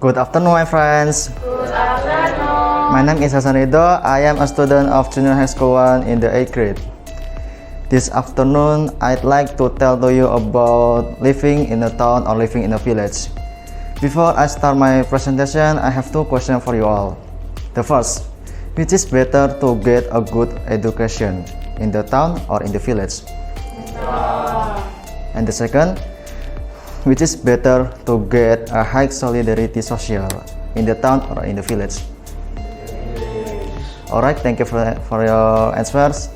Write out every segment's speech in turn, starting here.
Good afternoon, my friends. Good afternoon. My name is Hasan Ridho. I am a student of Junior High School 1 in the 8th grade. This afternoon, I'd like to tell to you about living in a town or living in a village. Before I start my presentation, I have two questions for you all. The first, which is better to get a good education, in the town or in the village? And the second, which is better to get a high solidarity social, in the town or in the village? Alright, thank you for your answers.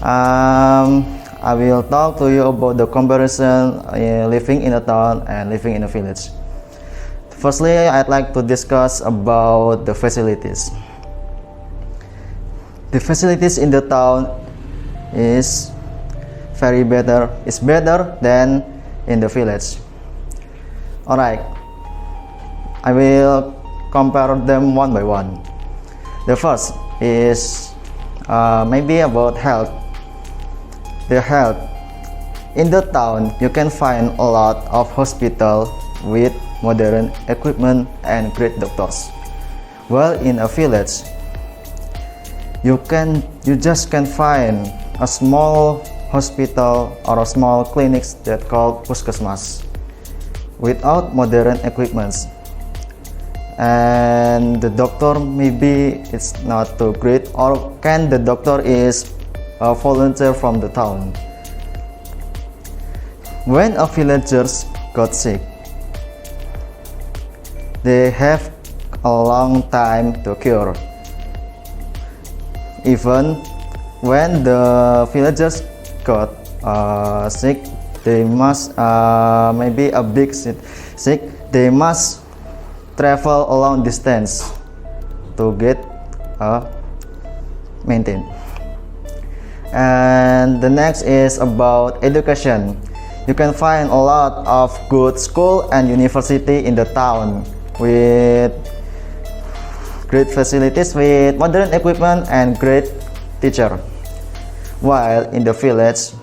I will talk to you about the comparison living in a town and living in a village. Firstly, I'd like to discuss about the facilities. The facilities in the town is better than in the village. Alright, I will compare them one by one. The first is maybe about health. The health. In the town, you can find a lot of hospitals with modern equipment and great doctors. While in a village, you just can find a small hospital or a small clinics that called puskesmas without modern equipments, and the doctor maybe it's not too great, or can the doctor is a volunteer from the town. When a villagers got sick, they have a long time to cure. Even when the villagers got sick, they must maybe a big sick, they must travel a long distance to get maintained. And the next is about education. You can find a lot of good school and university in the town with great facilities, with modern equipment and great teacher. While in the village,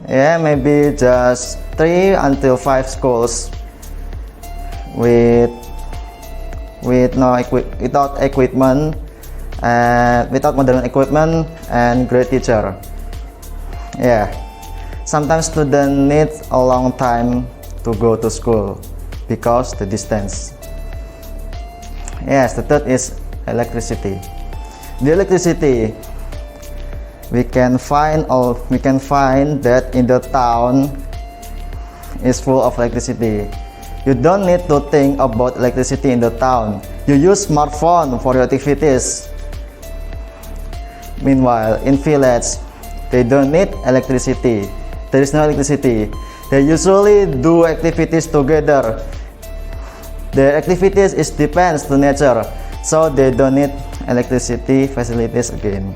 maybe just 3 until 5 schools without equipment and without modern equipment and great teacher. Sometimes students need a long time to go to school because the distance. The third is electricity. The electricity, we can find that in the town is full of electricity. You don't need to think about electricity in the town. You use smartphone for your activities. Meanwhile, in village, they don't need electricity. There is no electricity. They usually do activities together. Their activities depends to nature, so they don't need electricity facilities again.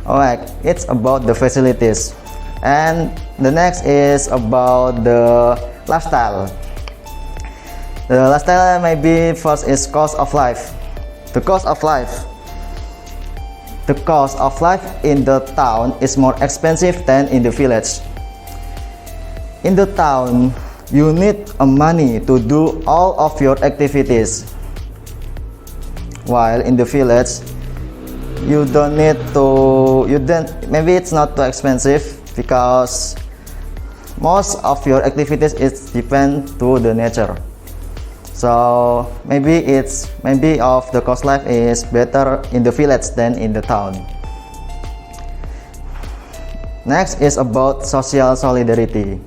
Alright, it's about the facilities. And the next is about the lifestyle. The lifestyle maybe first is cost of life. The cost of life in the town is more expensive than in the village. In the town, you need money to do all of your activities. While in the village, maybe it's not too expensive because most of your activities depend to the nature. So maybe of the cost life is better in the village than in the town. Next is about social solidarity.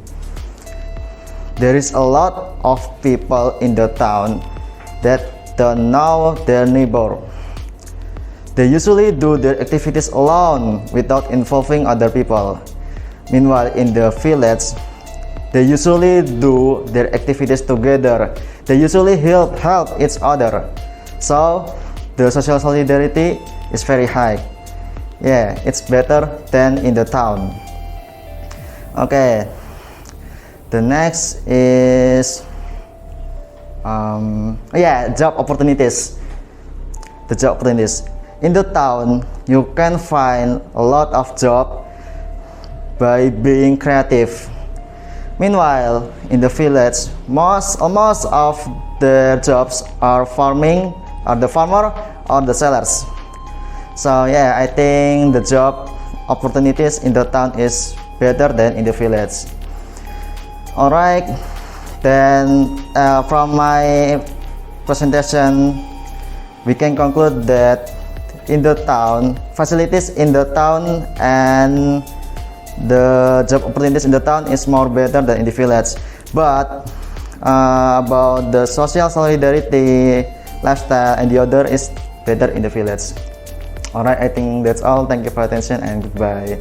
There is a lot of people in the town that don't know their neighbor. They usually do their activities alone without involving other people. Meanwhile, in the village, they usually do their activities together. They usually help each other. So the social solidarity is very high. It's better than in the town. Okay. The next is job opportunities. The job opportunities. In the town, you can find a lot of job by being creative. Meanwhile, in the village, almost of their jobs are farming, or the farmer, or the sellers. So yeah, I think the job opportunities in the town is better than in the village. Alright, then from my presentation, we can conclude that in the town, facilities in the town and the job opportunities in the town is more better than in the village. But about the social solidarity lifestyle and the other is better in the village. Alright, I think that's all. Thank you for attention and goodbye.